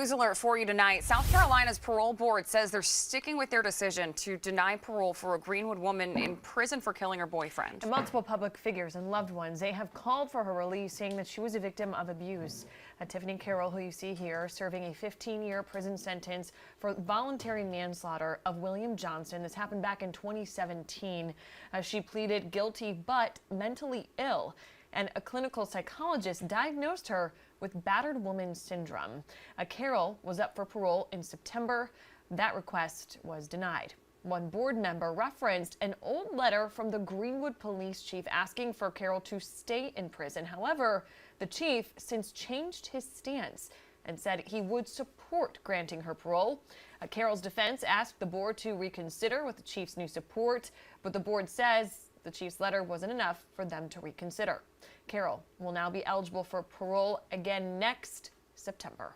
news alert for you tonight. South Carolina's parole board says they're sticking with their decision to deny parole for a Greenwood woman in prison for killing her boyfriend. And multiple public figures and loved ones, they have called for her release, saying that she was a victim of abuse. Tiffany Carroll, who you see here, serving a 15-year prison sentence for voluntary manslaughter of William Johnson. This happened back in 2017. She pleaded guilty but mentally ill, and a clinical psychologist diagnosed her with battered woman syndrome. Carroll was up for parole in September. That request was denied. One board member referenced an old letter from the Greenwood police chief asking for Carroll to stay in prison. However, the chief since changed his stance and said he would support granting her parole. Carroll's defense asked the board to reconsider with the chief's new support, but the board says the chief's letter wasn't enough for them to reconsider. Carroll will now be eligible for parole again next September.